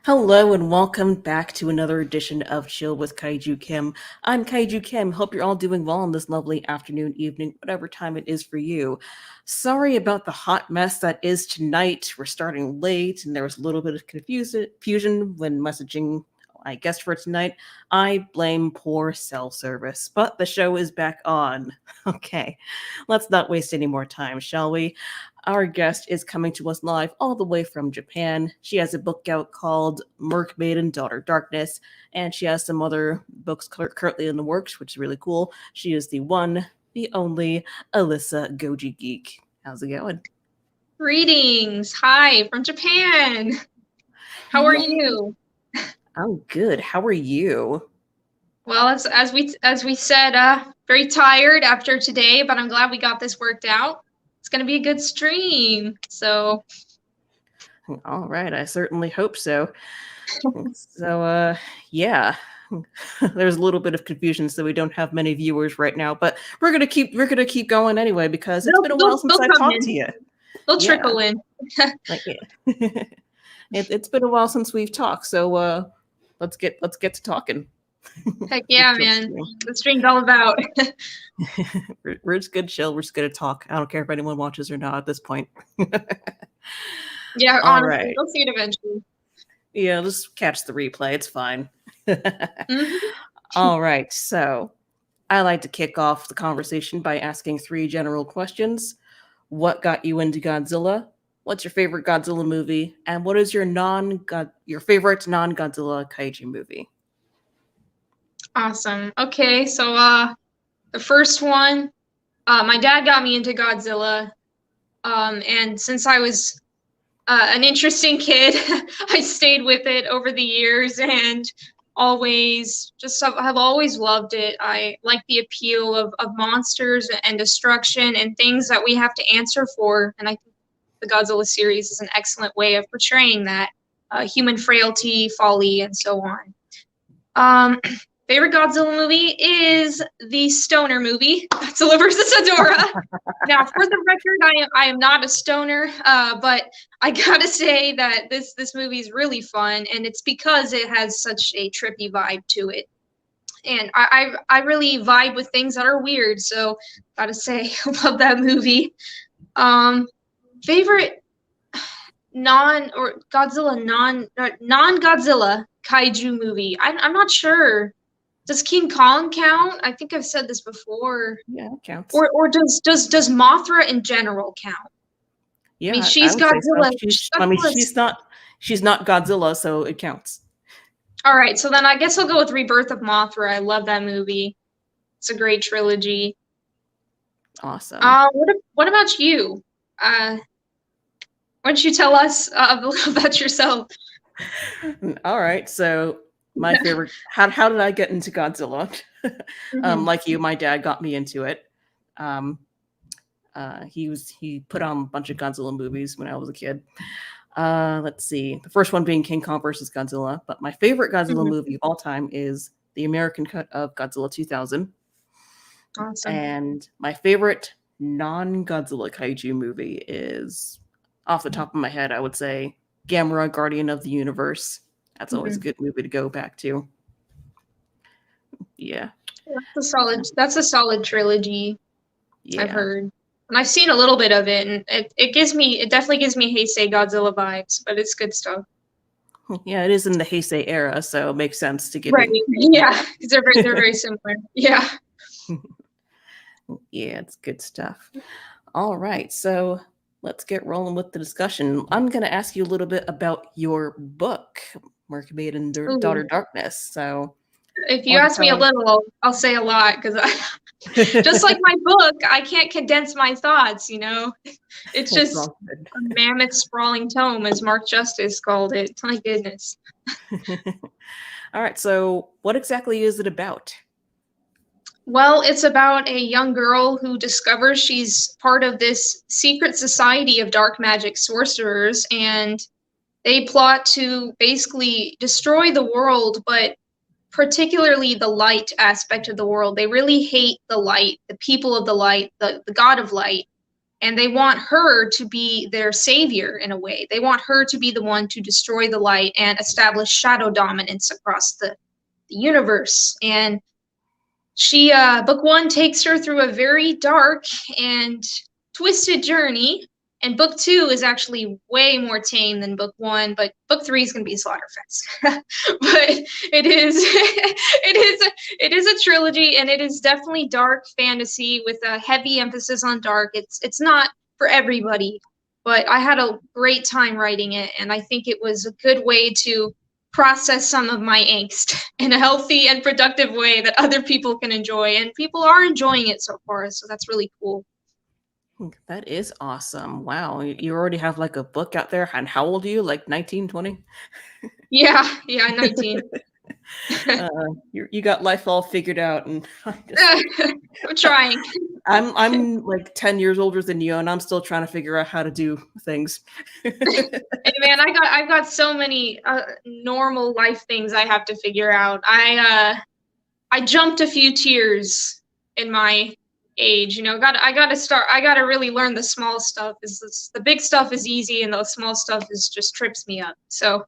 Hello and welcome back to another edition of Chill with Kaiju Kim. I'm Kaiju Kim. Hope you're all doing well on this lovely afternoon, evening, whatever time it is for you. Sorry about the hot mess that is tonight. We're starting late and there was a little bit of confusion when messaging, I guess, for tonight. I blame poor cell service, but the show is back on. Okay, let's not waste any more time, shall we? Our guest is coming to us live all the way from Japan. She has a book out called Merc Maiden, Daughter Darkness, and she has some other books currently in the works, which is really cool. She is the one, the only Alyssa Gojigeek. How's it going? Greetings. Hi from Japan. How are you? I'm good. How are you? Well, as we said, very tired after today, but I'm glad we got this worked out. It's going to be a good stream. So, all right, I certainly hope so. Yeah. There's a little bit of confusion, so we don't have many viewers right now, but we're gonna keep going anyway because it's been a while since I talked to you. They'll trickle in. It's been a while since we've talked, so let's get to talking. Heck yeah, man! The stream's all about. We're just good chill. We're just gonna talk. I don't care if anyone watches or not at this point. Yeah, honestly, right. We'll see it eventually. Yeah, just catch the replay. It's fine. All right. So I like to kick off the conversation by asking 3 general questions. What got you into Godzilla? What's your favorite Godzilla movie? And what is your favorite non-Godzilla kaiju movie? Awesome. Okay, so the first one, my dad got me into Godzilla. And since I was an interesting kid, I stayed with it over the years and have always loved it. I like the appeal of monsters and destruction and things that we have to answer for. And I think the Godzilla series is an excellent way of portraying that human frailty, folly, and so on. Favorite Godzilla movie is the stoner movie, Godzilla vs. Ghidorah. Now, for the record, I am not a stoner, but I gotta say that this movie is really fun, and it's because it has such a trippy vibe to it. And I really vibe with things that are weird, so gotta say, I love that movie. Favorite non-Godzilla kaiju movie? I'm not sure. Does King Kong count? I think I've said this before. Yeah, it counts. Or does Mothra in general count? Yeah, I mean, she's Godzilla. So. She's not Godzilla, so it counts. All right, so then I guess I'll go with Rebirth of Mothra. I love that movie. It's a great trilogy. Awesome. What about you? Why don't you tell us a little about yourself? All right, so my favorite. How did I get into Godzilla? Like you, my dad got me into it. He put on a bunch of Godzilla movies when I was a kid. Let's see, the first one being King Kong versus Godzilla. But my favorite Godzilla movie of all time is the American cut of Godzilla 2000. Awesome. And my favorite non-Godzilla kaiju movie is, off the top of my head, I would say Gamera, Guardian of the Universe. That's always a good movie to go back to. Yeah. That's a solid trilogy. Yeah. I've heard. And I've seen a little bit of it, and it definitely gives me Heisei Godzilla vibes, but it's good stuff. Yeah, it is in the Heisei era, so it makes sense to give it. Yeah, because they're very similar. Yeah. Yeah, it's good stuff. All right, so let's get rolling with the discussion. I'm going to ask you a little bit about your book, Merc Maiden, Daughter Darkness. So, if you ask me a little, I'll say a lot, because just like my book, I can't condense my thoughts. It's just a mammoth sprawling tome, as Mark Justice called it. My goodness. All right, so what exactly is it about? Well, it's about a young girl who discovers she's part of this secret society of dark magic sorcerers, and they plot to basically destroy the world, but particularly the light aspect of the world. They really hate the light, the people of the light, the god of light, and they want her to be their savior in a way. They want her to be the one to destroy the light and establish shadow dominance across the universe. And she book one takes her through a very dark and twisted journey, and book two is actually way more tame than book one, but book three is going to be a slaughter fest. But it is it is a trilogy, and it is definitely dark fantasy with a heavy emphasis on dark. It's not for everybody, but I had a great time writing it, and I think it was a good way to process some of my angst in a healthy and productive way that other people can enjoy, and people are enjoying it so far, so that's really cool. That is awesome. Wow. You already have like a book out there. And how old are you? Like 19, 20? Yeah, 19. You got life all figured out, and I'm trying. I'm like 10 years older than you, and I'm still trying to figure out how to do things. Hey man, I've got so many normal life things I have to figure out. I jumped a few tiers in my age. You know, I gotta really learn the small stuff. The big stuff is easy, and the small stuff is just trips me up. So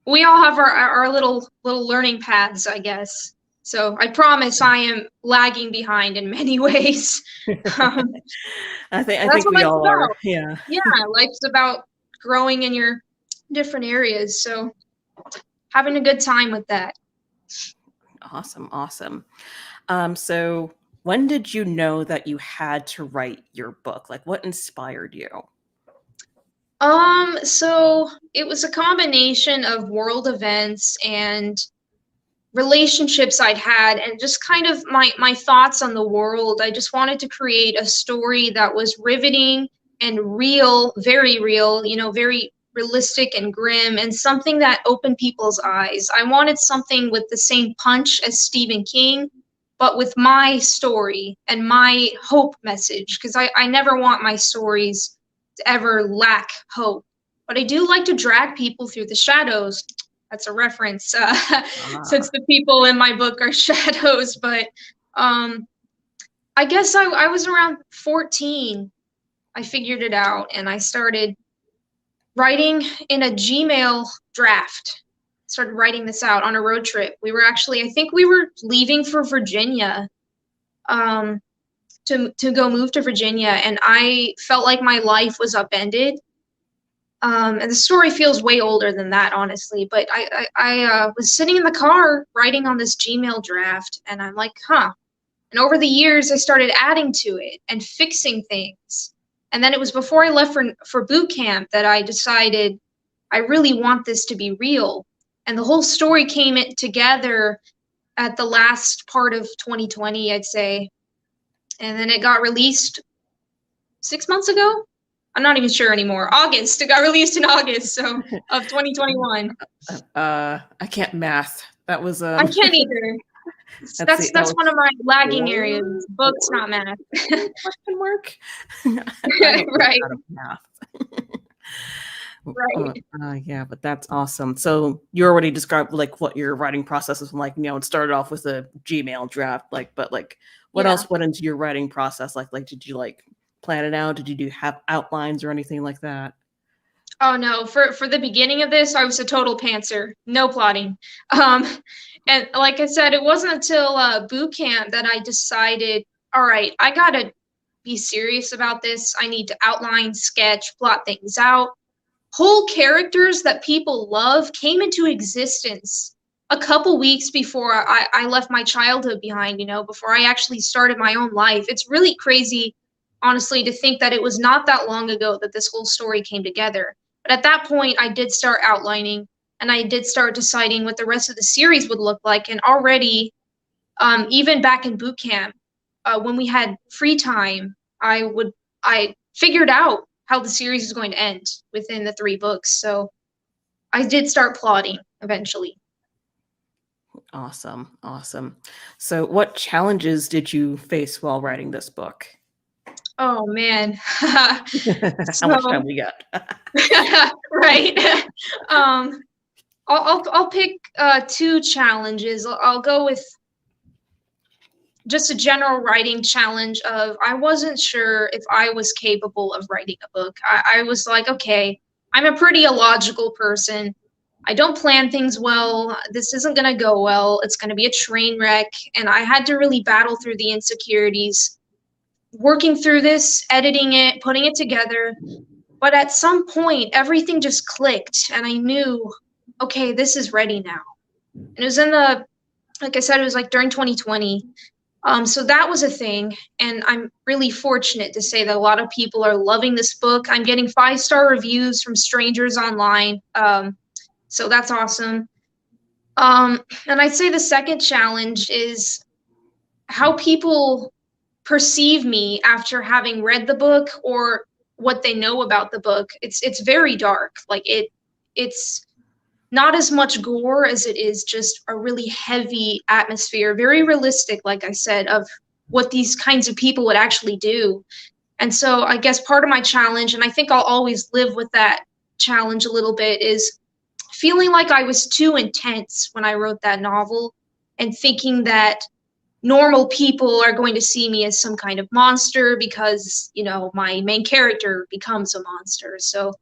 we all have our little learning paths, I guess. So I promise I am lagging behind in many ways. Um, I that's think what we life's all are. about. Yeah. Yeah, life's about growing in your different areas. So having a good time with that. Awesome. Awesome. So when did you know that you had to write your book? Like, what inspired you? So it was a combination of world events and relationships I'd had, and just kind of my thoughts on the world. I just wanted to create a story that was riveting and real, very real, you know, very realistic and grim, and something that opened people's eyes. I wanted something with the same punch as Stephen King, but with my story and my hope message, because I never want my stories to ever lack hope. But I do like to drag people through the shadows. That's a reference, since Ah, the people in my book are shadows. But um, I guess I was around 14. I figured it out, and I started writing in a Gmail draft. Started writing this out on a road trip. We were actually, I think we were leaving for Virginia, um, to go move to Virginia, and I felt like my life was upended. And the story feels way older than that, honestly. But I was sitting in the car writing on this Gmail draft, and I'm like, huh. And over the years, I started adding to it and fixing things. And then it was before I left for boot camp that I decided I really want this to be real. And the whole story came it together at the last part of 2020, I'd say. And then it got released 6 months ago. I'm not even sure anymore. August. It got released in August, so of 2021. I can't math. That was I can't either. let's see, that That's was one of my lagging areas. four, Books, not math. question mark. I don't know Right. how to math. Right. Yeah, but that's awesome. So you already described like what your writing process is like. You know, it started off with a Gmail draft, like, but like, what Yeah. else went into your writing process? Like, did you like plan it out? Did you have outlines or anything like that? Oh no, for the beginning of this, I was a total pantser. No plotting. Um, and like I said, it wasn't until boot camp that I decided, all right, I gotta be serious about this. I need to outline, sketch, plot things out. Whole characters that people love came into existence a couple weeks before I left my childhood behind, you know, before I actually started my own life. It's really crazy, honestly, to think that it was not that long ago that this whole story came together. But at that point, I did start outlining, and I did start deciding what the rest of the series would look like. And already, even back in boot camp, when we had free time, I figured out how the series is going to end within the 3 books. So I did start plotting eventually. Awesome. Awesome. So, what challenges did you face while writing this book? Oh man. How much So time we got? right. um I'll pick two challenges. I'll go with just a general writing challenge of I wasn't sure if I was capable of writing a book. I was like, okay, I'm a pretty illogical person. I don't plan things well. This isn't going to go well. It's going to be a train wreck. And I had to really battle through the insecurities, working through this, editing it, putting it together. But at some point, everything just clicked. And I knew, okay, this is ready now. And it was like I said, it was like during 2020. So that was a thing, and I'm really fortunate to say that a lot of people are loving this book. I'm getting 5-star reviews from strangers online, so that's awesome. And I'd say the second challenge is how people perceive me after having read the book or what they know about the book. It's very dark. It's not as much gore as it is just a really heavy atmosphere, very realistic, like I said, of what these kinds of people would actually do. And so I guess part of my challenge, and I think I'll always live with that challenge a little bit, is feeling like I was too intense when I wrote that novel and thinking that normal people are going to see me as some kind of monster because, my main character becomes a monster. So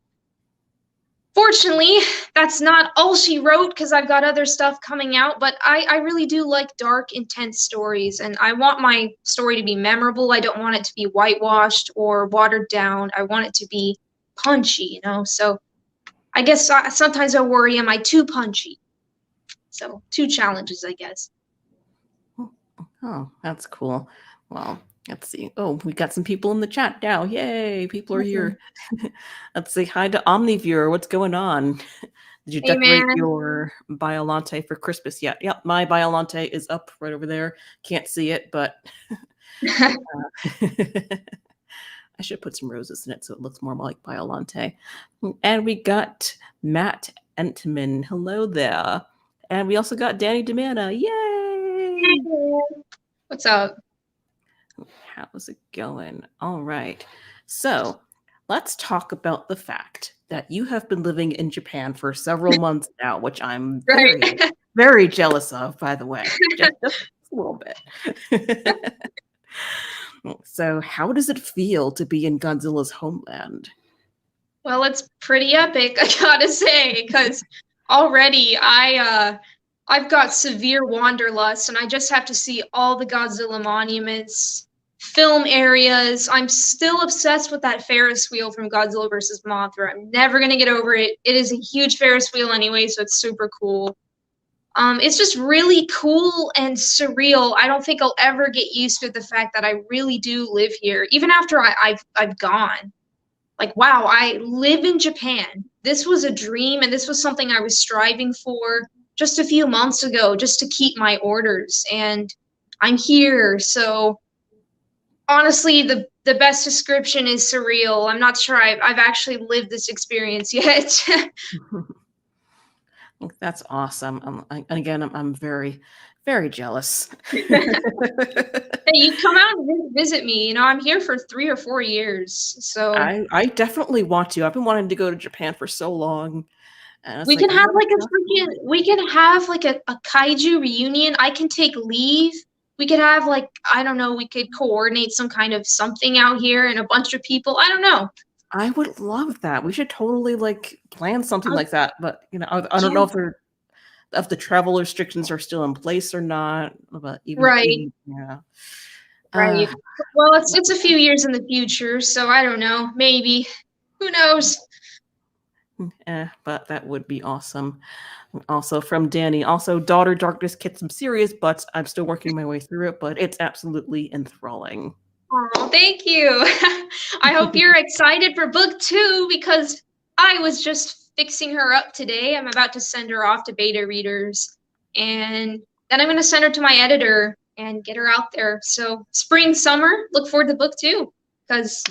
fortunately, that's not all she wrote because I've got other stuff coming out, but I really do like dark, intense stories, and I want my story to be memorable. I don't want it to be whitewashed or watered down. I want it to be punchy. So I guess sometimes I worry, am I too punchy? So two challenges, I guess. Oh, that's cool. Well, let's see. Oh, we got some people in the chat now. Yay, people are Mhm. here. Let's say hi to OmniViewer. What's going on? Did you Hey, decorate man. your Biolante for Christmas yet? Yep, my Biolante is up right over there. Can't see it, but I should put some roses in it so it looks more like Biolante. And we got Matt Entman. Hello there. And we also got Danny Demana. Yay! What's up? How's it going? All right. So let's talk about the fact that you have been living in Japan for several months now, which I'm very, Right. very jealous of, by the way. Just a little bit. So, how does it feel to be in Godzilla's homeland? Well, it's pretty epic, I gotta say, because already I've got severe wanderlust, and I just have to see all the Godzilla monuments, film areas. I'm still obsessed with that Ferris wheel from Godzilla versus Mothra. I'm never gonna get over it. It is a huge Ferris wheel anyway, so it's super cool. It's just really cool and surreal. I don't think I'll ever get used to the fact that I really do live here, even after I've gone. Like, wow, I live in Japan. This was a dream, and this was something I was striving for just a few months ago, just to keep my orders. And I'm here. So honestly, the best description is surreal. I'm not sure I've actually lived this experience yet. That's awesome. I'm very, very jealous. Hey, you come out and visit me. I'm here for 3 or 4 years. So I definitely want to. I've been wanting to go to Japan for so long. And it's we like, can I have haven't like a got freaking we can have like a kaiju reunion. I can take leave. We could have like, I don't know, we could coordinate some kind of something out here and a bunch of people. I don't know. I would love that. We should totally like plan something Um, like that. But I don't yeah, know if the travel restrictions are still in place or not. But right, even yeah. Uh, right. Well, it's a few years in the future, so I don't know. Maybe. Who knows? but that would be awesome. Also from Danny. Also, Daughter Darkness gets some serious, but I'm still working my way through it. But it's absolutely enthralling. Oh, thank you. I hope you're excited for book 2 because I was just fixing her up today. I'm about to send her off to beta readers, and then I'm going to send her to my editor and get her out there. So spring, summer, look forward to book 2 because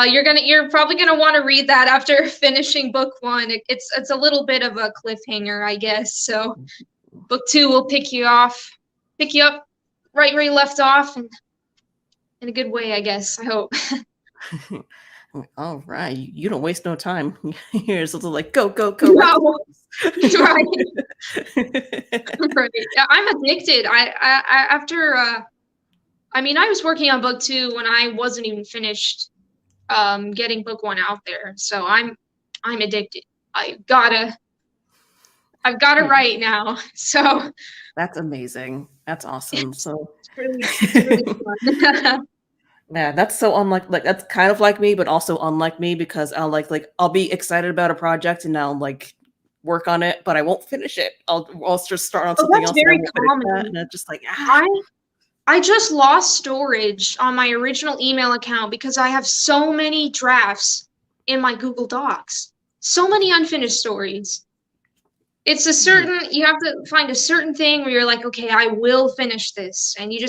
you're probably gonna want to read that after finishing book 1. It's a little bit of a cliffhanger, I guess. So book 2 will pick you up right where you left off, and in a good way, I guess. I hope. All right, you don't waste no time. Here's like go No, right, right. Yeah, I'm addicted. I after. I mean, I was working on book 2 when I wasn't even finished getting book 1 out there. So I'm addicted. I've got to write now. So that's amazing. That's awesome. So it's really fun. yeah, that's so unlike that's kind of like me, but also unlike me because I'll be excited about a project and I'll like work on it, but I won't finish it. I'll just start on Oh, something that's else and I very won't finish that, common. and it's just like ah. I just lost storage on my original email account because I have so many drafts in my Google Docs. So many unfinished stories. It's a certain, you have to find a certain thing where you're like, okay, I will finish this. And you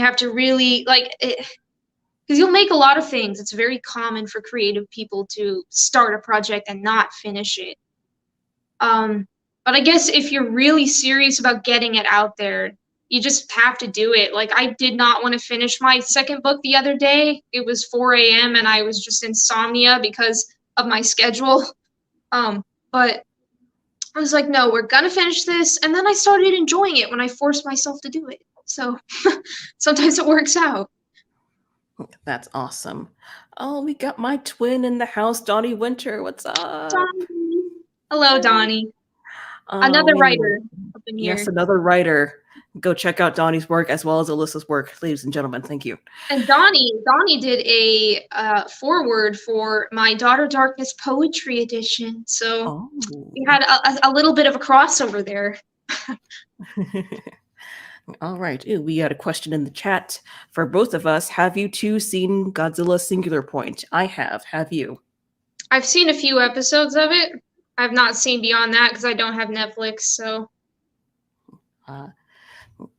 have to really, like, because you'll make a lot of things. It's very common for creative people to start a project and not finish it. But I guess if you're really serious about getting it out there, you just have to do it. Like, I did not want to finish my second book the other day. It was 4 a.m. and I was just insomnia because of my schedule. But I was like, no, we're gonna finish this. And then I started enjoying it when I forced myself to do it. So sometimes it works out. That's awesome. Oh, we got my twin in the house, Donnie Winter. What's up? Donnie. Hello, Donnie. Oh, Another writer up in here. Yes, another writer. Go check out Donnie's work as well as Alyssa's work, ladies and gentlemen. Thank you. And Donnie did a foreword for my Daughter Darkness Poetry Edition. So we had a little bit of a crossover there. All right. Ooh, we got a question in the chat for both of us. Have you two seen Godzilla Singular Point? I have. Have you? I've seen a few episodes of it. I've not seen beyond that because I don't have Netflix. So.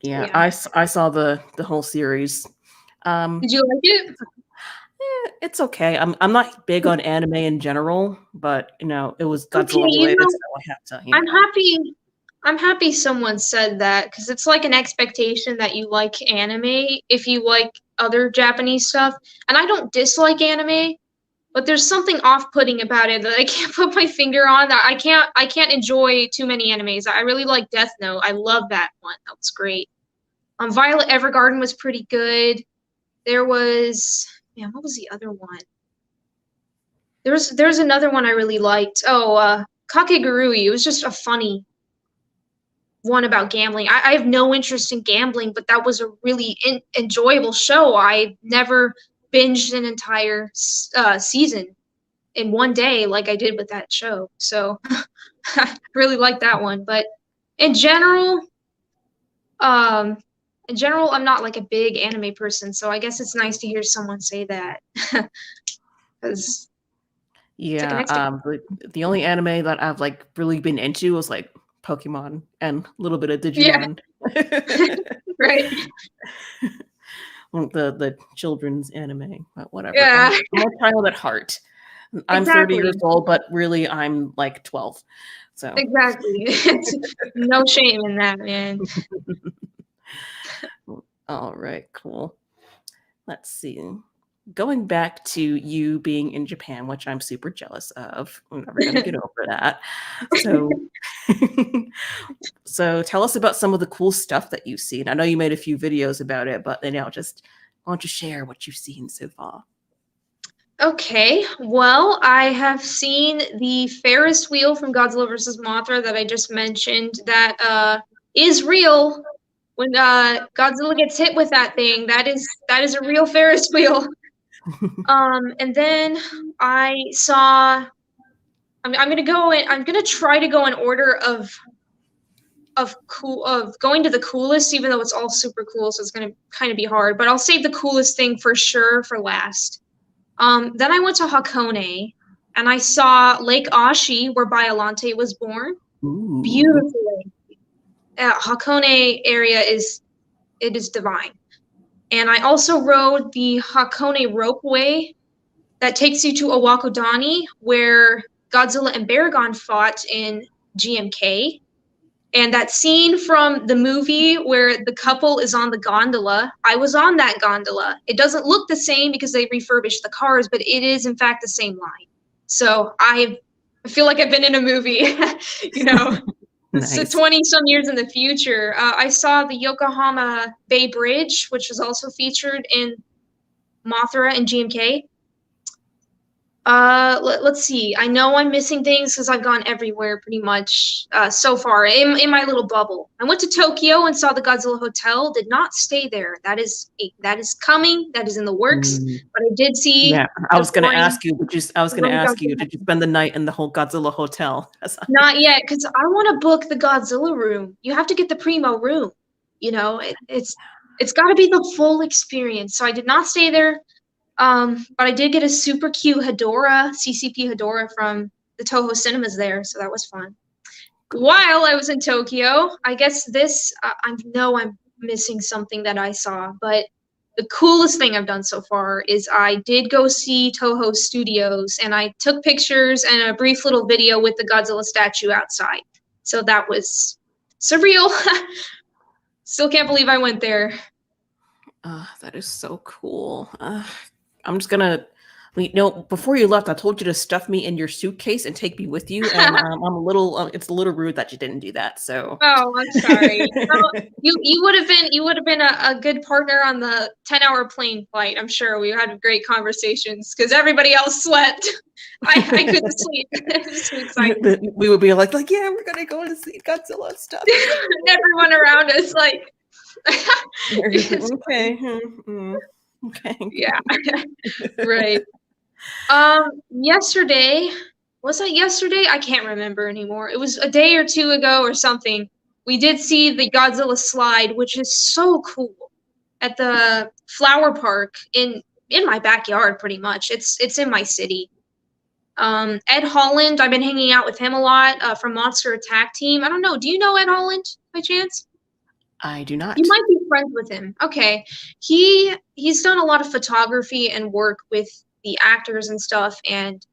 Yeah, I saw the whole series. Did you like it? It's okay. I'm not big on anime in general, but you know, it was Godzilla related, so I have to. I'm happy someone said that because it's like an expectation that you like anime if you like other Japanese stuff. And I don't dislike anime, but there's something off-putting about it that I can't put my finger on. That I can't enjoy too many animes. I really like Death Note. I love that one. That was great. Violet Evergarden was pretty good. There was, man, what was the other one? There's another one I really liked. Oh, Kakegurui. It was just a funny one about gambling. I have no interest in gambling, but that was a really enjoyable show. I never binged an entire season in one day like I did with that show. So I really like that one. But in general, I'm not like a big anime person, so I guess it's nice to hear someone say that. Because yeah, the only anime that I've like really been into was like Pokemon and a little bit of Digimon. Yeah. Right. The children's anime, but whatever. Yeah. I'm a child at heart. I'm 30 years old, but really I'm like 12. So exactly. No shame in that, man. All right, cool. Let's see. Going back to you being in Japan, which I'm super jealous of. I'm never going to get over that. So, so tell us about some of the cool stuff that you've seen. I know you made a few videos about it, but then just why don't you share what you've seen so far? Okay, well, I have seen the Ferris wheel from Godzilla vs. Mothra that I just mentioned that is real. When Godzilla gets hit with that thing, that is a real Ferris wheel. And then I saw. I'm gonna try to go in order of going to the coolest, even though it's all super cool, so it's gonna kind of be hard. But I'll save the coolest thing for sure for last. Then I went to Hakone, and I saw Lake Ashi, where Biollante was born. Ooh. Beautiful lake. Hakone area is divine. And I also rode the Hakone ropeway that takes you to Awakodani, where Godzilla and Baragon fought in GMK. And that scene from the movie where the couple is on the gondola, I was on that gondola. It doesn't look the same because they refurbished the cars, but it is in fact the same line. So I feel like I've been in a movie, you know. Nice. So 20 some years in the future. I saw the Yokohama Bay Bridge, which was also featured in Mothra and GMK. Let's see. I know I'm missing things because I've gone everywhere pretty much so far in my little bubble. I went to Tokyo and saw the Godzilla Hotel. Did not stay there. That is coming. That is in the works. But I did see. Yeah, I was going to ask you. Did you spend the night in the whole Godzilla Hotel? Not yet, because I want to book the Godzilla room. You have to get the primo room. You know, it's got to be the full experience. So I did not stay there. But I did get a super cute Hedora, CCP Hedora from the Toho cinemas there, so that was fun. While I was in Tokyo, I guess this, I know I'm missing something that I saw, but the coolest thing I've done so far is I did go see Toho Studios, and I took pictures and a brief little video with the Godzilla statue outside. So that was surreal. Still can't believe I went there. That is so cool. I'm just gonna, before you left, I told you to stuff me in your suitcase and take me with you, and I'm a little. It's a little rude that you didn't do that. So. Oh, I'm sorry. You would have been a good partner on the 10-hour plane flight. I'm sure we had great conversations because everybody else slept. I couldn't sleep. So excited. We would be like, yeah, we're gonna go to see Godzilla and stuff. And everyone around us like. Okay. Okay. Yeah. Right. Yesterday, was that yesterday? I can't remember anymore. It was a day or two ago or something. We did see the Godzilla slide, which is so cool, at the flower park in my backyard pretty much. It's in my city. Ed Holland, I've been hanging out with him a lot from Monster Attack Team. I don't know. Do you know Ed Holland by chance? I do not. You might be friends with him. Okay. He's done a lot of photography and work with the actors and stuff, and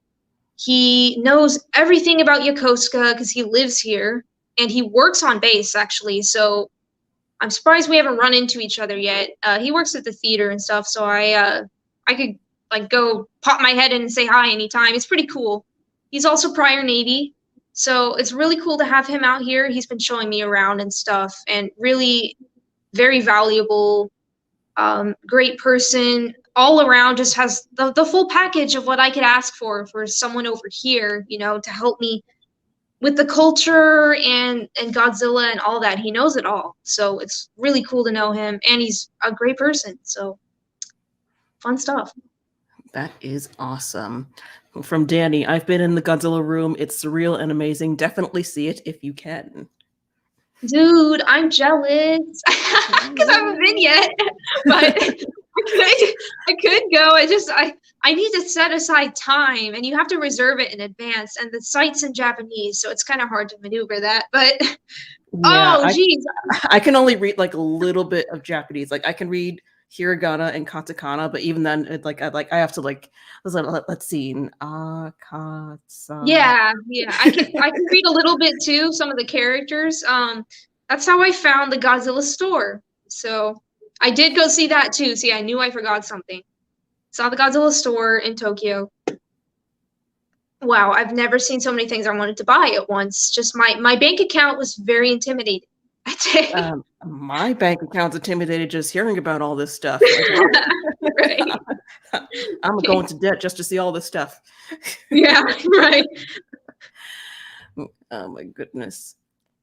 he knows everything about Yokosuka because he lives here, and he works on base, actually, so I'm surprised we haven't run into each other yet. He works at the theater and stuff, so I could, like, go pop my head in and say hi anytime. It's pretty cool. He's also prior Navy, so it's really cool to have him out here. He's been showing me around and stuff, and really very valuable, great person, all around, just has the full package of what I could ask for someone over here, you know, to help me with the culture and Godzilla and all that. He knows it all. So it's really cool to know him, and he's a great person. So fun stuff. That is awesome. From Danny, I've been in the Godzilla room. It's surreal and amazing. Definitely see it if you can. Dude, I'm jealous because I haven't been yet, but I could go. I need to set aside time, and you have to reserve it in advance, and the site's in Japanese, so it's kind of hard to maneuver that. But yeah, geez, I can only read like a little bit of Japanese. Like I can read hiragana and katakana, but even then, I have to let's see, akatsa. Yeah, I can read a little bit too. Some of the characters. That's how I found the Godzilla store. So I did go see that too. See, I knew I forgot something. Saw the Godzilla store in Tokyo. Wow, I've never seen so many things I wanted to buy at once. Just my bank account was very intimidating. My bank account's intimidated just hearing about all this stuff. Right. I'm going to debt just to see all this stuff. Yeah, right. Oh my goodness.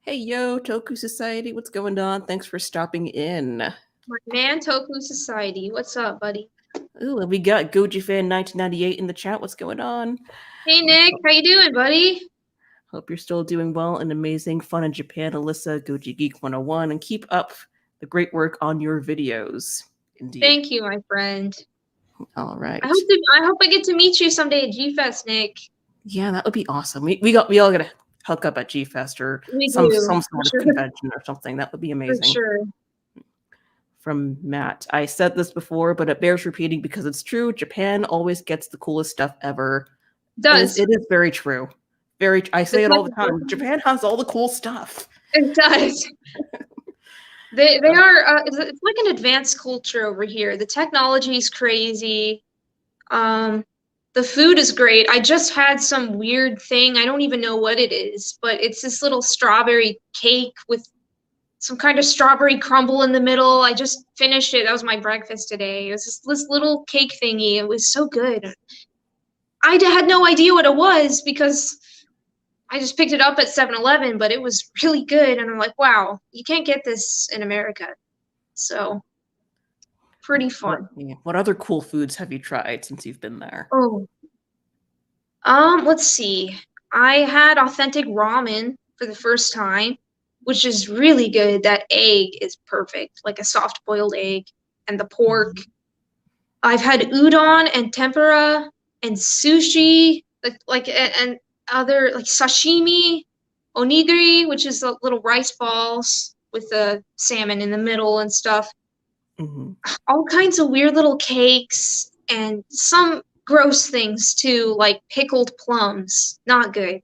Hey, yo, Toku Society, what's going on? Thanks for stopping in. My man, Toku Society. What's up, buddy? Ooh, we got Goji Fan 1998 in the chat. What's going on? Hey, Nick. How you doing, buddy? Hope you're still doing well and amazing. Fun in Japan, Alyssa Gojigeek 101, and keep up the great work on your videos. Indeed. Thank you, my friend. All right. I hope I get to meet you someday at G-Fest, Nick. Yeah, that would be awesome. We all gotta hook up at G-Fest or some sort of convention or something. That would be amazing. For sure. From Matt, I said this before, but it bears repeating because it's true. Japan always gets the coolest stuff ever. It does. It is very true. I say it all the time. Japan has all the cool stuff. It does. They are it's like an advanced culture over here. The technology is crazy. The food is great. I just had some weird thing. I don't even know what it is, but it's this little strawberry cake with some kind of strawberry crumble in the middle. I just finished it. That was my breakfast today. It was this little cake thingy. It was so good. I had no idea what it was because I just picked it up at 7-Eleven, but it was really good. And I'm like, wow, you can't get this in America. So pretty fun. What other cool foods have you tried since you've been there? Oh, let's see. I had authentic ramen for the first time, which is really good. That egg is perfect, like a soft boiled egg, and the pork. I've had udon and tempura and sushi, and other like sashimi, onigiri, which is the little rice balls with the salmon in the middle and stuff. Mm-hmm. All kinds of weird little cakes and some gross things too, like pickled plums. Not good.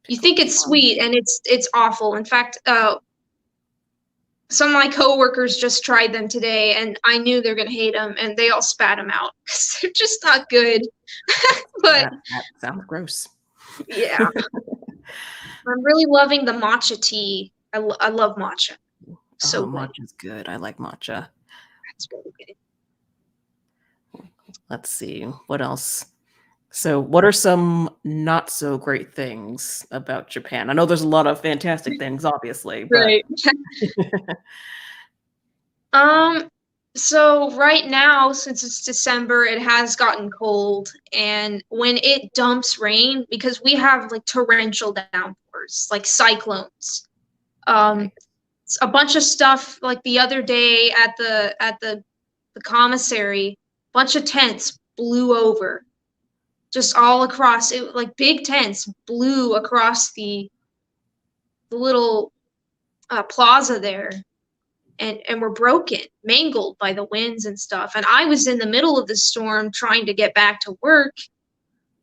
You think it's sweet and it's awful. In fact, some of my coworkers just tried them today, and I knew they're gonna hate them, and they all spat them out because they're just not good. But that sounds gross. Yeah, I'm really loving the matcha tea. I love matcha. So matcha's good. I like matcha. That's really good. Let's see what else. So, what are some not so great things about Japan? I know there's a lot of fantastic things, obviously, but right. So right now, since it's December, it has gotten cold, and when it dumps rain, because we have like torrential downpours, like cyclones. A bunch of stuff like the other day at the commissary, a bunch of tents blew over. Just all across it, like big tents blew across the little plaza there, and were broken, mangled by the winds and stuff. And I was in the middle of the storm trying to get back to work,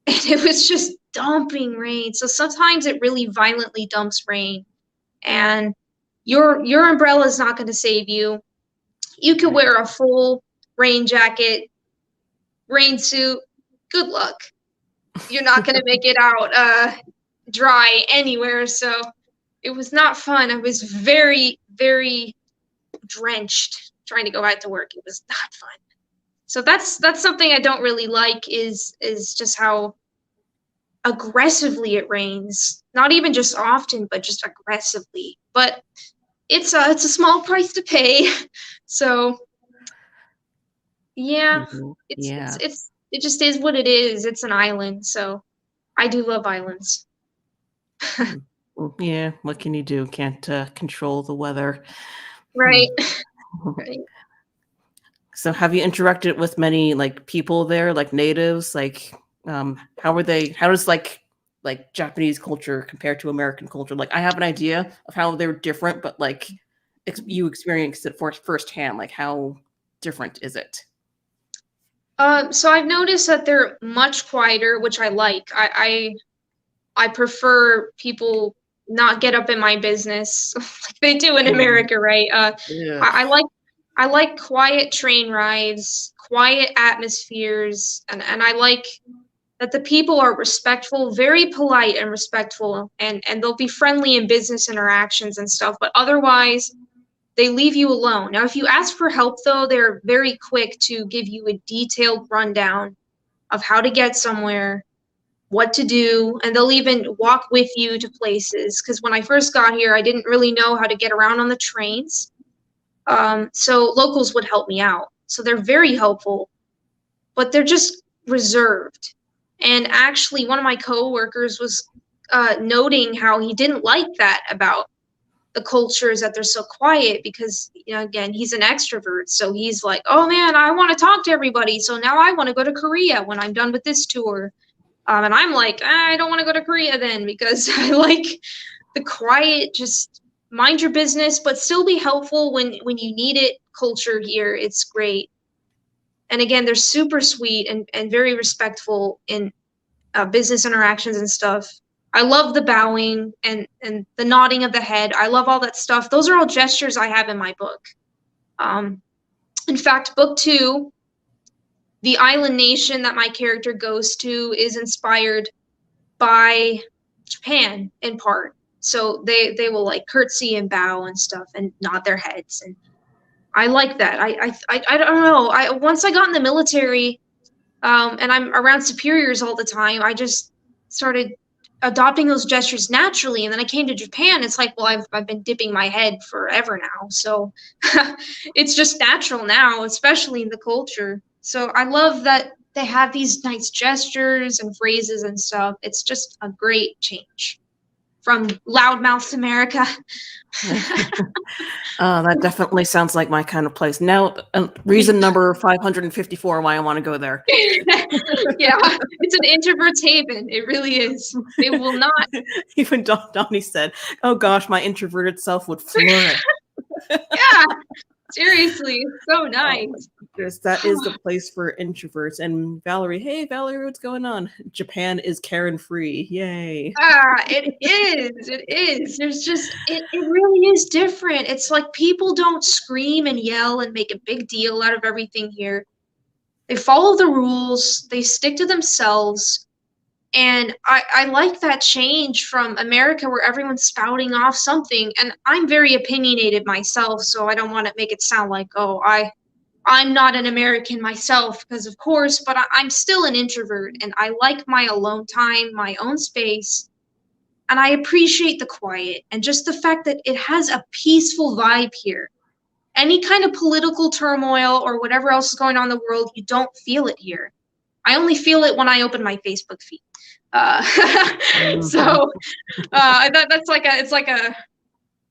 and it was just dumping rain. So sometimes it really violently dumps rain, and your umbrella is not going to save you. You could wear a full rain jacket, rain suit. Good luck. You're not going to make it out dry anywhere. So it was not fun. I was very, very drenched trying to go out to work. It was not fun. So that's something I don't really like is just how aggressively it rains. Not even just often, but just aggressively. But it's a small price to pay. So yeah, it just is what it is. It's an island, so I do love islands. Yeah, what can you do? Can't control the weather. Right. Right. So have you interacted with many like people there, like natives? Like how does like Japanese culture compare to American culture? Like I have an idea of how they're different, but like you experienced it firsthand. Like how different is it? So I've noticed that they're much quieter, which I like. I prefer people not get up in my business like they do in America, right? I like quiet train rides, quiet atmospheres, and I like that the people are respectful, very polite and respectful, and they'll be friendly in business interactions and stuff, but otherwise they leave you alone. Now, if you ask for help, though, they're very quick to give you a detailed rundown of how to get somewhere, what to do, and they'll even walk with you to places. Because when I first got here, I didn't really know how to get around on the trains. So locals would help me out. So they're very helpful, but they're just reserved. And actually, one of my coworkers was noting how he didn't like that about the culture is that they're so quiet because, again, he's an extrovert. So he's like, oh man, I want to talk to everybody. So now I want to go to Korea when I'm done with this tour. And I'm like, I don't want to go to Korea then because I like the quiet, just mind your business, but still be helpful when you need it. Culture here, it's great. And again, they're super sweet and very respectful in business interactions and stuff. I love the bowing and the nodding of the head. I love all that stuff. Those are all gestures I have in my book. In fact, book 2, the island nation that my character goes to is inspired by Japan in part. So they will like curtsy and bow and stuff and nod their heads, and I like that. I don't know. Once I got in the military, and I'm around superiors all the time, I just started adopting those gestures naturally. And then I came to Japan. It's like, well, I've been dipping my head forever now, so it's just natural now, especially in the culture. So I love that they have these nice gestures and phrases and stuff. It's just a great change from loudmouth America. That definitely sounds like my kind of place. Now, reason number 554 why I want to go there. Yeah, it's an introvert's haven. It really is. They will not. Even Donnie said, "Oh gosh, my introverted self would flourish." Yeah, seriously, so nice. That is the place for introverts. And Valerie, hey Valerie, what's going on? Japan is Karen free. Yay. It is. It is. There's just it really is different. It's like people don't scream and yell and make a big deal out of everything here. They follow the rules, they stick to themselves. And I like that change from America where everyone's spouting off something. And I'm very opinionated myself, so I don't want to make it sound like, oh, I'm not an American myself, because of course, but I'm still an introvert, and I like my alone time, my own space, and I appreciate the quiet and just the fact that it has a peaceful vibe here. Any kind of political turmoil or whatever else is going on in the world, you don't feel it here. I only feel it when I open my Facebook feed. So that's like it's like a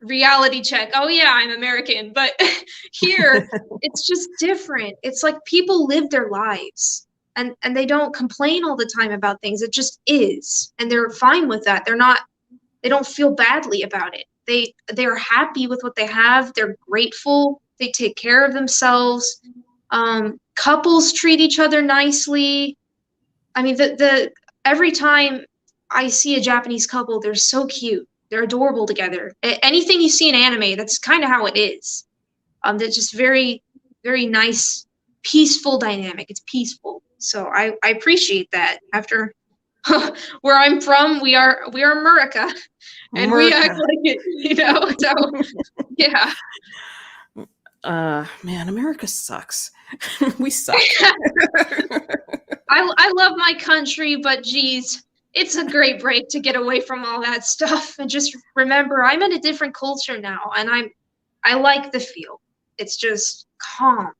reality check. Oh yeah, I'm American. But here it's just different. It's like people live their lives and they don't complain all the time about things. It just is, and they're fine with that. They don't feel badly about it. They're happy with what they have. They're grateful. They take care of themselves. Couples treat each other nicely. I mean, the every time I see a Japanese couple, they're so cute. They're adorable together. Anything you see in anime, that's kind of how it is. They're just very, very nice, peaceful dynamic. It's peaceful. So I appreciate that. After where I'm from, we are America, and we act like it, you know. So yeah. Man, America sucks. We suck. I love my country, but geez, it's a great break to get away from all that stuff and just remember I'm in a different culture now, and I like the feel. It's just calm.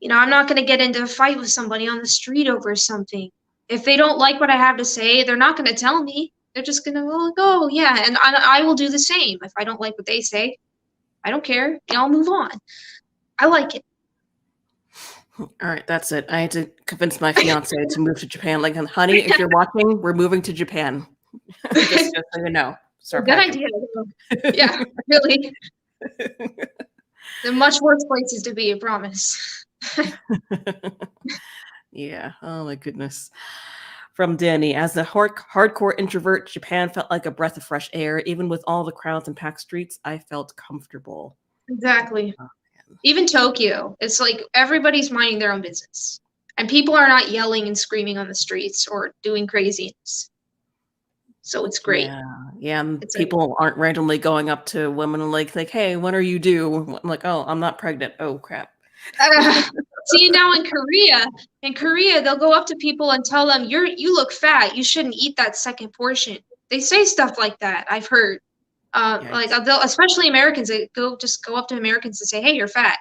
You know, I'm not going to get into a fight with somebody on the street over something. If they don't like what I have to say, they're not going to tell me. They're just going to go, yeah, and I will do the same. If I don't like what they say, I don't care. I'll move on. I like it. All right, that's it. I had to convince my fiance to move to Japan. Like, honey, if you're watching, we're moving to Japan. just so you know. Good idea. Yeah, really. There are much worse places to be, I promise. Yeah. Oh my goodness. From Danny, as a hardcore introvert, Japan felt like a breath of fresh air. Even with all the crowds and packed streets, I felt comfortable. Exactly. Even Tokyo, it's like everybody's minding their own business. And people are not yelling and screaming on the streets or doing craziness. So it's great. Yeah. And people aren't randomly going up to women and like, hey, when are you due? I'm like, oh, I'm not pregnant. Oh, crap. See, now in Korea, they'll go up to people and tell them, you look fat. You shouldn't eat that second portion. They say stuff like that, I've heard. Like especially Americans, they go up to Americans and say, hey, you're fat.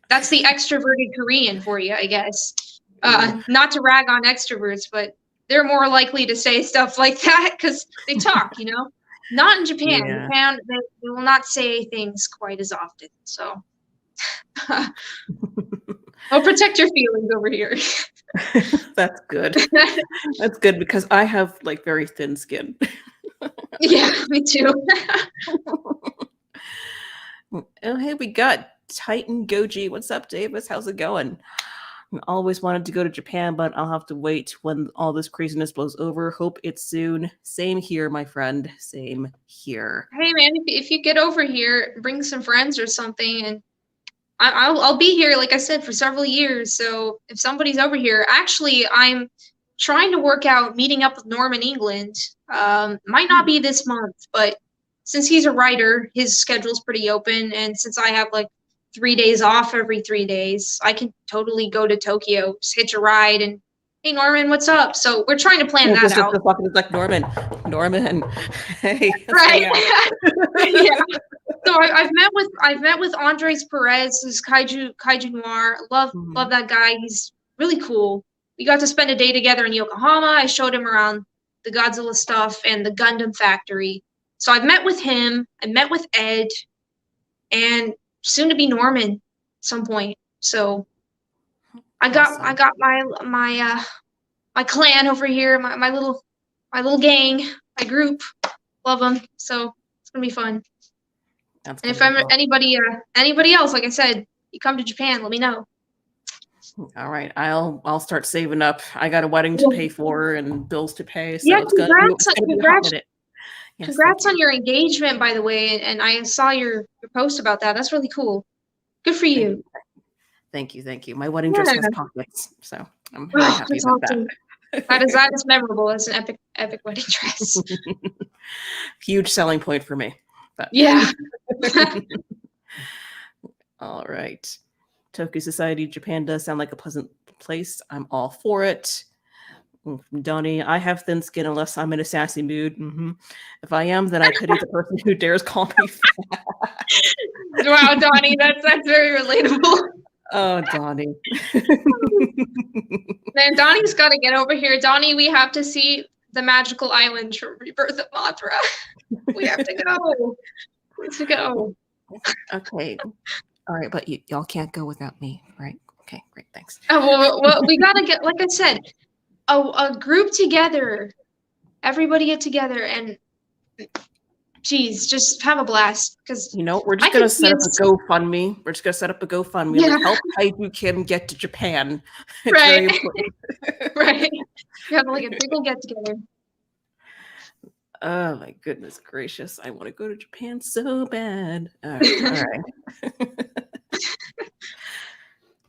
That's the extroverted Korean for you, I guess. Not to rag on extroverts, but they're more likely to say stuff like that because they talk, you know. Not in Japan. Yeah. Japan, they will not say things quite as often. So I'll protect your feelings over here. That's good. That's good because I have like very thin skin. Yeah, me too. Oh, hey, we got Titan Goji. What's up, Davis? How's it going? Always wanted to go to Japan, but I'll have to wait when all this craziness blows over. Hope it's soon. Same here, my friend. Same here. Hey man, if you get over here, bring some friends or something, and I'll be here, like I said, for several years. So if somebody's over here, actually, I'm trying to work out meeting up with Norm in England. Might not be this month, but since he's a writer, his schedule's pretty open, and since I have like 3 days off every 3 days, I can totally go to Tokyo, just hitch a ride, and hey Norman, what's up? So we're trying to plan that out. It's like Norman, hey, right? Yeah. So I've met with Andres Perez, who's Kaiju Noir. Love that guy. He's really cool. We got to spend a day together in Yokohama. I showed him around the Godzilla stuff and the Gundam factory. So I've met with him. I met with Ed, and soon to be Norman at some point. So I got my clan over here, my little gang, my group. Love them. So it's gonna be fun. And if anybody else, like I said, you come to Japan, let me know. All right, I'll start saving up. I got a wedding to pay for and bills to pay. So yeah, congrats on your engagement, by the way. And I saw your post about that. That's really cool. Good for you. Thank you. My wedding dress has pockets, so I'm very happy about that. That is memorable. It's an epic wedding dress. Huge selling point for me. But. Yeah. All right. Tokyo Society, Japan does sound like a pleasant place. I'm all for it. Donnie, I have thin skin unless I'm in a sassy mood. If I am, then I pity the person who dares call me fat. Wow, Donnie, that's very relatable. Oh, Donnie. Man, Donnie's got to get over here. Donnie, we have to see the magical island from Rebirth of Mothra. We have to go. Let's go. Okay. All right, but y'all can't go without me, right? Okay, great, thanks. Well, we gotta get, like I said, a group together. Everybody get together and, geez, just have a blast. Because we're just gonna set up a GoFundMe. We're just gonna set up a GoFundMe. Yeah. Like, help Kaiju Kim get to Japan. It's very important. Right. You have like a big old get together. Oh my goodness gracious! I want to go to Japan so bad. All right.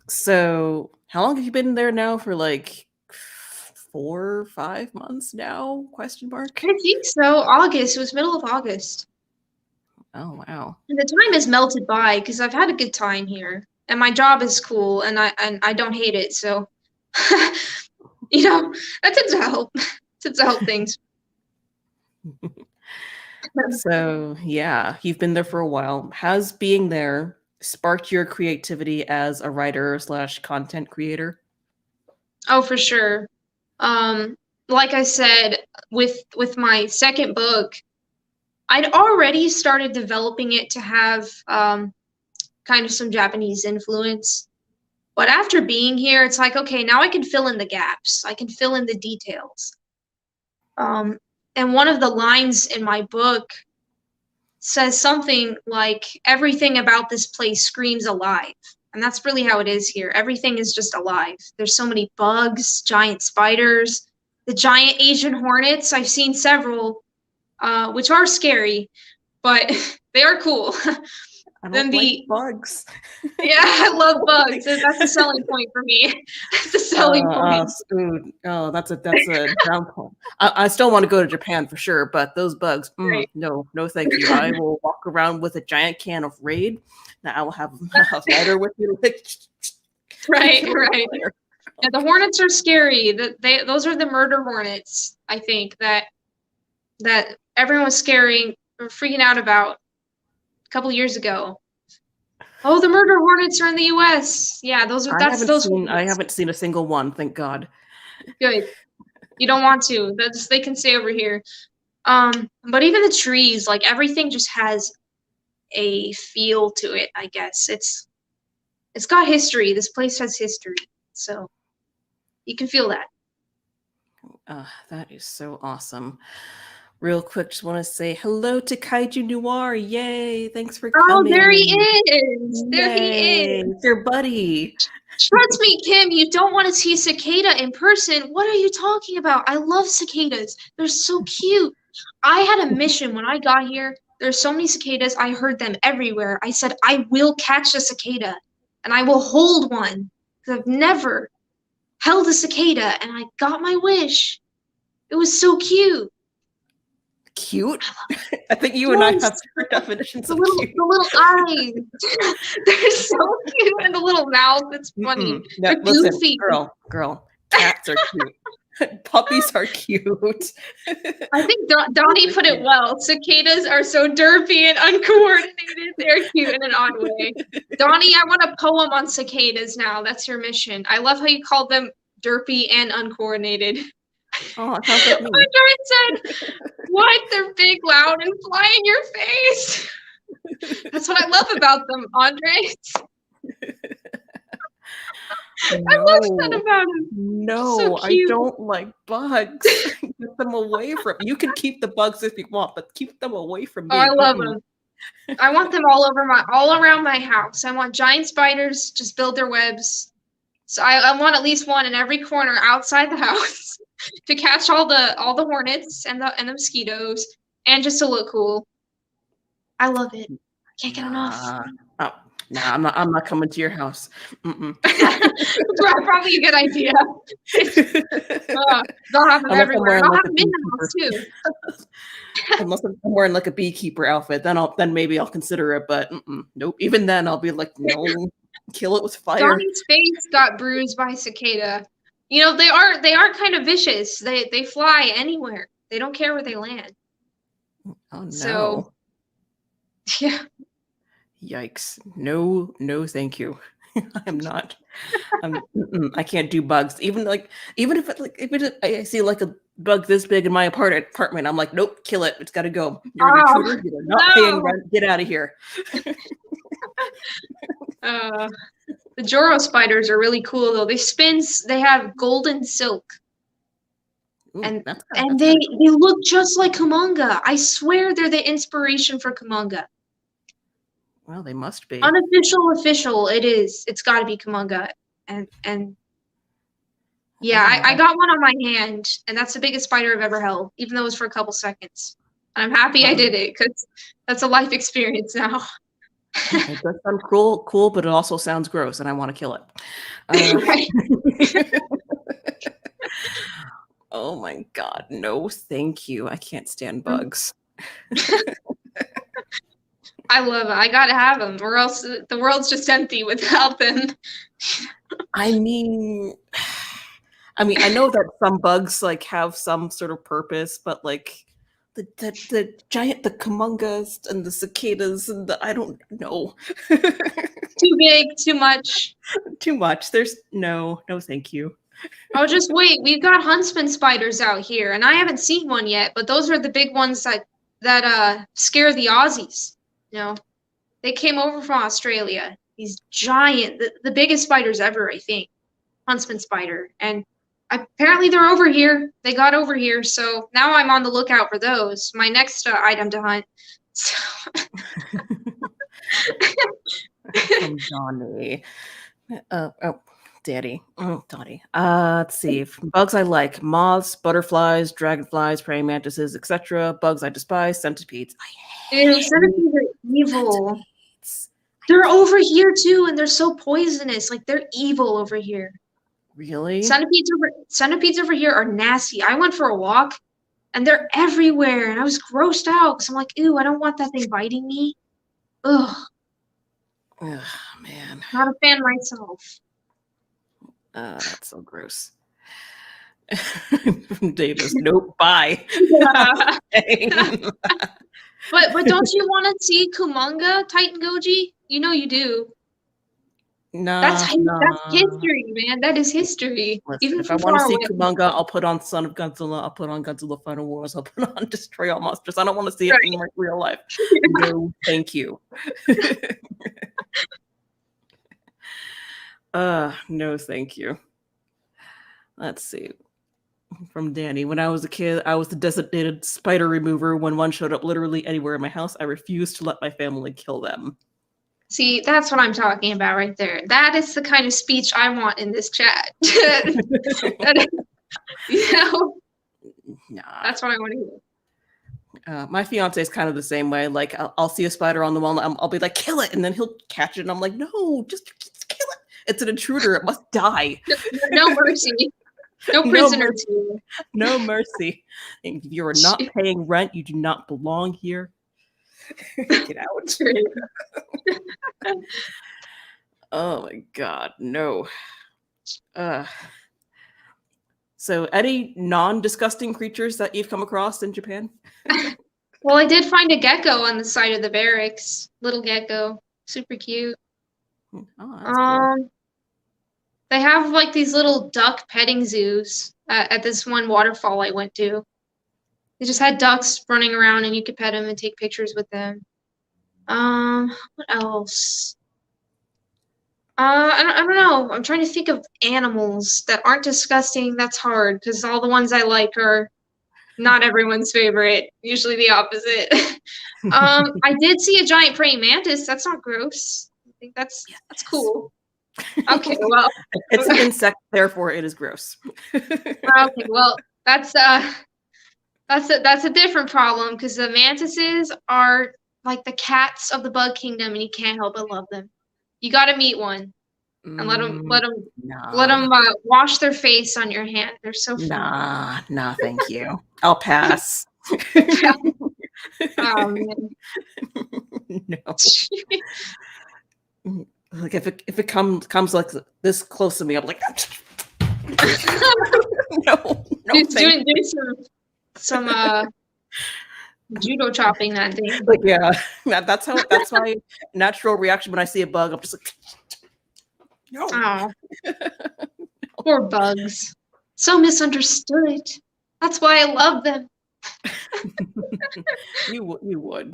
So, how long have you been there now? For like 4 or 5 months now? Question mark. I think so. August. It was middle of August. Oh wow! And the time has melted by because I've had a good time here, and my job is cool, and I don't hate it. So, that tends to help. Things. So yeah, you've been there for a while. Has being there sparked your creativity as a writer / content creator? Oh, for sure. Like I said, with my second book, I'd already started developing it to have kind of some Japanese influence. But after being here, it's like, okay, now I can fill in the gaps. I can fill in the details. And one of the lines in my book says something like, everything about this place screams alive. And that's really how it is here. Everything is just alive. There's so many bugs, giant spiders, the giant Asian hornets. I've seen several, which are scary, but they are cool. I don't like bugs. Yeah, I love bugs. That's a selling point for me. That's a selling point. That's a down point. I still want to go to Japan for sure, but those bugs, Right. no, thank you. I will walk around with a giant can of Raid. Now I will have a lighter with me. Right. Yeah, the hornets are scary. Those are the murder hornets. I think that everyone was freaking out about a couple years ago. Oh, the murder hornets are in the U.S. Yeah, I haven't seen a single one, thank God. Good. You don't want to. They can stay over here. But even the trees, like everything just has a feel to it, I guess. It's got history. This place has history. So you can feel that. That is so awesome. Real quick, just want to say hello to Kaiju Noir. Yay! Thanks for Oh, there he coming. is. There he Yay! is. It's your buddy. Trust me, Kim, you don't want to see cicada in person. What are you talking about? I love cicadas. They're so cute. I had a mission when I got here. There's so many cicadas. I heard them everywhere. I said, I will catch a cicada and I will hold one because I've never held a cicada and I got my wish. It was so cute. Cute? I think you and I have different definitions of cute. The little eyes. They're so cute. And the little mouth. It's funny. No, They're listen, goofy. girl. Cats are cute. Puppies are cute. I think Donnie put it well. Cicadas are so derpy and uncoordinated. They're cute in an odd way. Donnie, I want a poem on cicadas now. That's your mission. I love how you called them derpy and uncoordinated. Oh, it sounds like me. Andre said, what? They're big, loud, and fly in your face. That's what I love about them, Andre. I love that about him. No, So I don't like bugs. Get them away from you. Can keep the bugs if you want, but keep them away from me. Oh, I love them. I want them all around my house. I want giant spiders just build their webs. So I want at least one in every corner outside the house to catch all the hornets and the mosquitoes and just to look cool. I love it. I can't get enough. I'm not coming to your house. Probably a good idea. They'll have them everywhere. I'll have them in the house too. Unless I'm wearing like a beekeeper outfit, then maybe I'll consider it. But nope. Even then, I'll be like, no, kill it with fire. Donnie's face got bruised by cicada. You know, they are kind of vicious. They fly anywhere. They don't care where they land. Oh no. So, yeah. Yikes. No, thank you. I can't do bugs. Even if I see like a bug this big in my apartment, I'm like, nope, kill it. It's gotta go. You're an intruder. You're not paying rent. Get out of here. The Joro spiders are really cool though. They have golden silk. Ooh, and they look just like Kumonga. I swear they're the inspiration for Kumonga. Well, they must be. Official, it is. It's got to be Kumonga. And yeah, I got one on my hand, and that's the biggest spider I've ever held, even though it was for a couple seconds. And I'm happy I did it, because that's a life experience now. It does sound cool, but it also sounds gross, and I want to kill it. Oh my god, no thank you. I can't stand bugs. I love it. I gotta have them, or else the world's just empty without them. I mean, I know that some bugs like have some sort of purpose, but like the giant, the Kumongas and the cicadas and I don't know. Too big, too much. Too much. There's no thank you. Oh, just wait. We've got huntsman spiders out here, and I haven't seen one yet, but those are the big ones that scare the Aussies. You know, they came over from Australia. These giant, the biggest spiders ever, I think. Huntsman spider. And apparently they're over here. They got over here, so now I'm on the lookout for those. My next item to hunt. So. Donnie. Daddy. Donnie. Let's see. Bugs I like: moths, butterflies, dragonflies, praying mantises, etc. Bugs I despise: centipedes. Centipedes are evil. They're over here too, and they're so poisonous. Like, they're evil over here. Really? Centipedes over here are nasty. I went for a walk, and they're everywhere, and I was grossed out because I'm like, ew, I don't want that thing biting me. Ugh. Ugh, man. Not a fan myself. That's so gross. Davis, nope, bye. But don't you want to see Kumonga, Titan Goji? You know you do. No, that's history, man. That is history. Listen, even if I want to see Kumonga, I'll put on Son of Godzilla. I'll put on Godzilla Final Wars. I'll put on Destroy All Monsters. I don't want to see it in real life. No, thank you. No, thank you. Let's see. from Danny. When I was a kid, I was the designated spider remover. When one showed up literally anywhere in my house, I refused to let my family kill them. See, that's what I'm talking about right there. That is the kind of speech I want in this chat. You know, Nah. that's what I want to hear. My fiance is kind of the same way. Like, I'll see a spider on the wall, and I'll be like, "Kill it!" And then he'll catch it, and I'm like, "No, just kill it! It's an intruder. It must die." No mercy. No prisoner to. No mercy. If you are not paying rent, you do not belong here. Get out. Oh my god, no. So any non-disgusting creatures that you've come across in Japan? Well, I did find a gecko on the side of the barracks. Little gecko. Super cute. Oh, that's cool. They have like these little duck petting zoos at this one waterfall I went to. They just had ducks running around and you could pet them and take pictures with them. What else? I don't know. I'm trying to think of animals that aren't disgusting. That's hard because all the ones I like are not everyone's favorite. Usually the opposite. I did see a giant praying mantis. That's not gross. I think that's cool. Okay, well, it's an insect, therefore it is gross. Okay, well, that's a different problem because the mantises are like the cats of the bug kingdom, and you can't help but love them. You got to meet one and let them wash their face on your hand. They're so fun. Nah, thank you. I'll pass. Oh, man. No. Like if it comes like this close to me, I'm like, no. Doing some judo chopping that day. Like, yeah, that's my natural reaction when I see a bug. I'm just like, no. Oh, poor bugs, so misunderstood. That's why I love them. You would.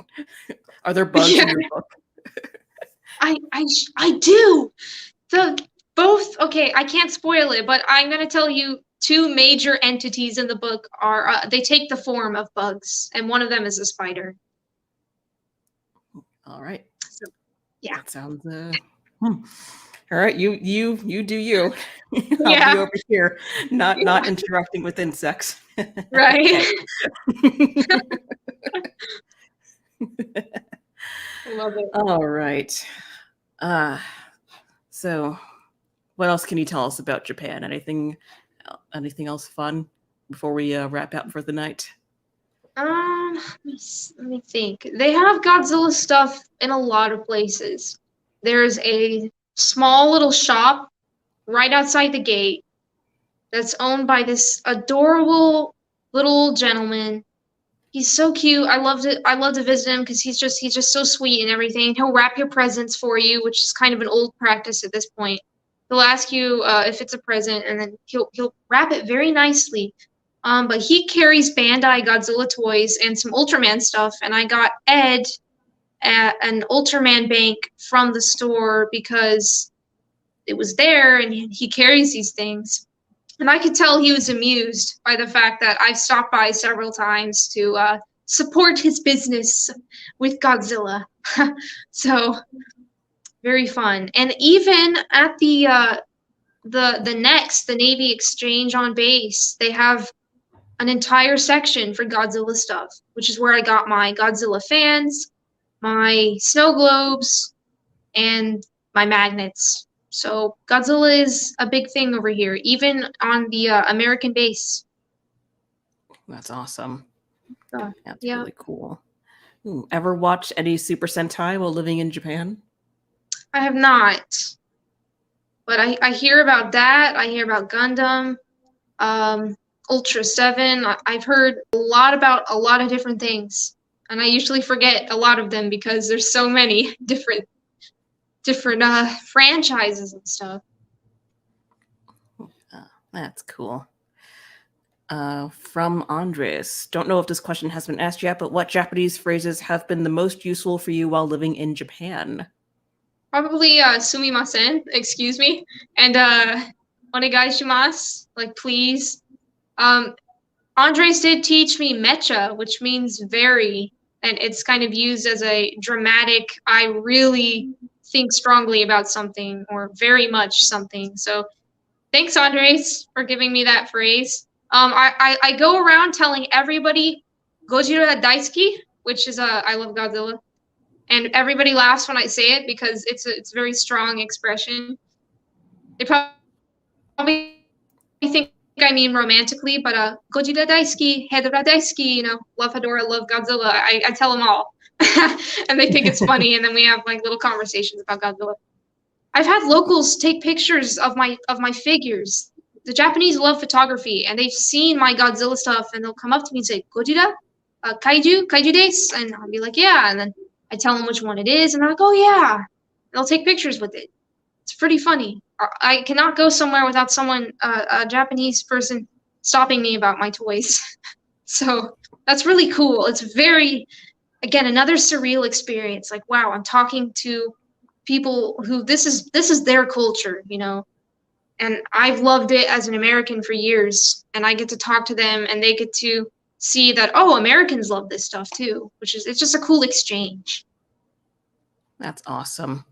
Are there bugs in your book? I do. Both. Okay, I can't spoil it, but I'm gonna tell you. Two major entities in the book are they take the form of bugs, and one of them is a spider. All right. So, yeah. That sounds. All right, you do you. I'll Yeah. be over here, not interacting with insects. Right. I love it. All right. So, what else can you tell us about Japan? Anything else fun before we wrap up for the night? Let me think. They have Godzilla stuff in a lot of places. There's a small little shop right outside the gate that's owned by this adorable little gentleman. He's so cute. I love to visit him because he's just so sweet and everything. He'll wrap your presents for you, which is kind of an old practice at this point. He'll ask you if it's a present, and then he'll wrap it very nicely. But he carries Bandai Godzilla toys and some Ultraman stuff, and I got Ed an Ultraman bank from the store because it was there, and he carries these things. And I could tell he was amused by the fact that I stopped by several times to support his business with Godzilla. So very fun. And even at the Navy Exchange on base, they have an entire section for Godzilla stuff, which is where I got my Godzilla fans, my snow globes, and my magnets. So Godzilla is a big thing over here, even on the American base. That's awesome. That's yeah. really cool. Ever watched any Super Sentai while living in Japan? I have not. But I hear about that. I hear about Gundam, Ultra 7. I've heard a lot about a lot of different things. And I usually forget a lot of them because there's so many different franchises and stuff. That's cool. From Andres. Don't know if this question has been asked yet, but what Japanese phrases have been the most useful for you while living in Japan? Probably sumimasen, excuse me, and onegaishimasu, like please. Andres did teach me mecha, which means very, and it's kind of used as a dramatic, I really think strongly about something or very much something. So thanks, Andres, for giving me that phrase. I go around telling everybody Gojira Daisuki, which is I love Godzilla, and everybody laughs when I say it because it's a very strong expression. They probably think I mean romantically, but Gojira Daisuki, Hedora Daisuki, love Hedora, love Godzilla. I tell them all, and they think it's funny, and then we have like little conversations about Godzilla. I've had locals take pictures of my figures. The Japanese love photography, and they've seen my Godzilla stuff, and they'll come up to me and say, "Gojira, kaiju desu," and I'll be like, "Yeah," and then I tell them which one it is, and they're like, "Oh yeah," and they'll take pictures with it. It's pretty funny. I cannot go somewhere without someone, a Japanese person, stopping me about my toys. So that's really cool. It's very, again, another surreal experience. Like, wow, I'm talking to people who this is their culture, and I've loved it as an American for years, and I get to talk to them, and they get to see that, oh, Americans love this stuff too, it's just a cool exchange. That's awesome.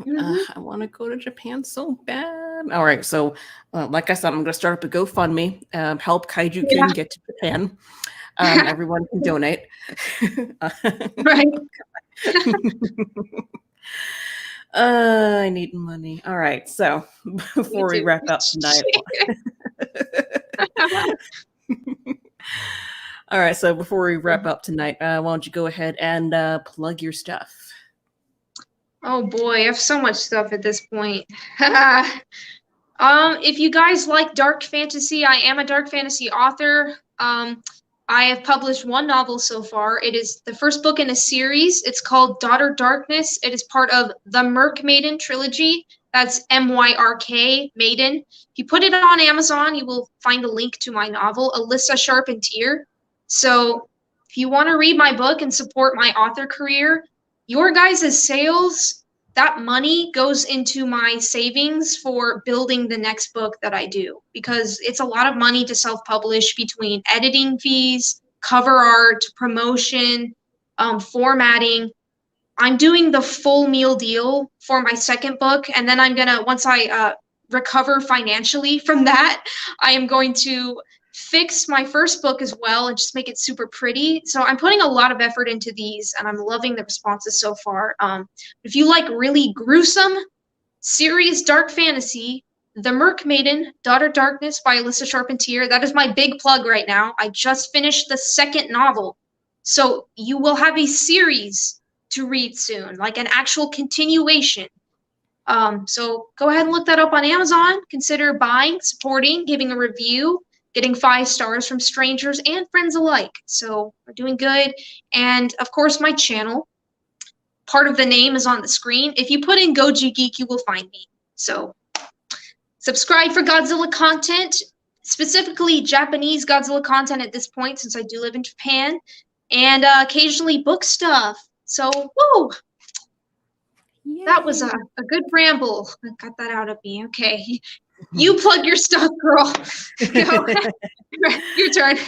I want to go to Japan so bad. All right, so like I said, I'm going to start up a GoFundMe. Help Kaiju Kim get to Japan. Everyone can donate. Right. I need money. All right, so before we wrap up tonight. All right, so before we wrap up tonight, why don't you go ahead and plug your stuff? Oh boy, I have so much stuff at this point. If you guys like dark fantasy, I am a dark fantasy author. I have published one novel so far. It is the first book in a series. It's called Daughter Darkness. It is part of the Merc Maiden trilogy. That's MYRK Maiden. If you put it on Amazon, you will find a link to my novel, Alyssa Charpentier. So if you want to read my book and support my author career, your guys' sales, that money goes into my savings for building the next book that I do, because it's a lot of money to self-publish between editing fees, cover art, promotion, formatting. I'm doing the full meal deal for my second book, and then I'm gonna, once I recover financially from that, I am going to fix my first book as well and just make it super pretty. So I'm putting a lot of effort into these, and I'm loving the responses so far. If you like really gruesome, serious dark fantasy, The Merc Maiden, Daughter Darkness by Alyssa Charpentier, that is my big plug right now. I just finished the second novel. So you will have a series to read soon, like an actual continuation. So go ahead and look that up on Amazon. Consider buying, supporting, giving a review, getting 5 stars from strangers and friends alike. So we're doing good. And of course, my channel, part of the name is on the screen. If you put in Gojigeek, you will find me. So subscribe for Godzilla content, specifically Japanese Godzilla content at this point, since I do live in Japan, and occasionally book stuff. So, woo! Yay. That was a good ramble. I got that out of me. Okay. You plug your stuff, girl. Go. Your turn.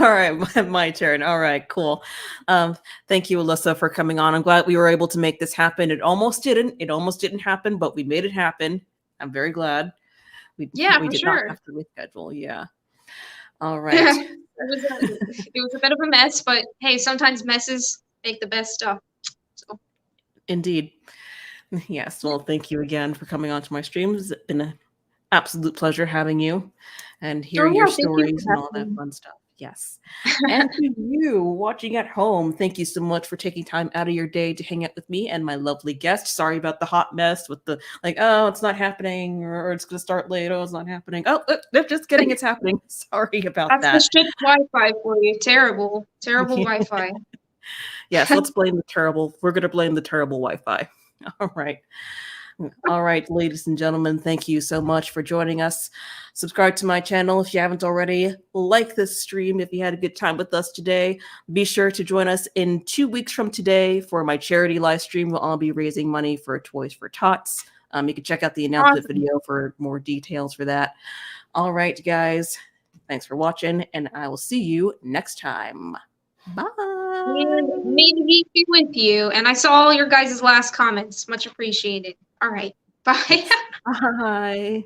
All right, my turn. All right, cool. Thank you, Alyssa, for coming on. I'm glad we were able to make this happen. It almost didn't happen, but we made it happen. I'm very glad. We did not have to reschedule. Yeah. All right. It was a bit of a mess, but hey, sometimes messes make the best stuff. So. Indeed. Yes. Well, thank you again for coming on to my streams. It's been an absolute pleasure having you and hearing your stories and all that fun stuff. Yes. And to you watching at home, thank you so much for taking time out of your day to hang out with me and my lovely guest. Sorry about the hot mess with the oh, it's not happening, or it's going to start late. Oh, it's not happening. Oh, just kidding. It's happening. Sorry about that. That's the shit Wi-Fi for you. Terrible Wi-Fi. Yes, let's blame the terrible. We're going to blame the terrible Wi-Fi. All right. All right, ladies and gentlemen, thank you so much for joining us. Subscribe to my channel if you haven't already. Like this stream if you had a good time with us today. Be sure to join us in 2 weeks from today for my charity live stream. We'll all be raising money for Toys for Tots. You can check out the announcement video for more details for that. All right, guys. Thanks for watching, and I will see you next time. Bye. And may the geek be with you. And I saw all your guys' last comments. Much appreciated. All right. Bye. Bye.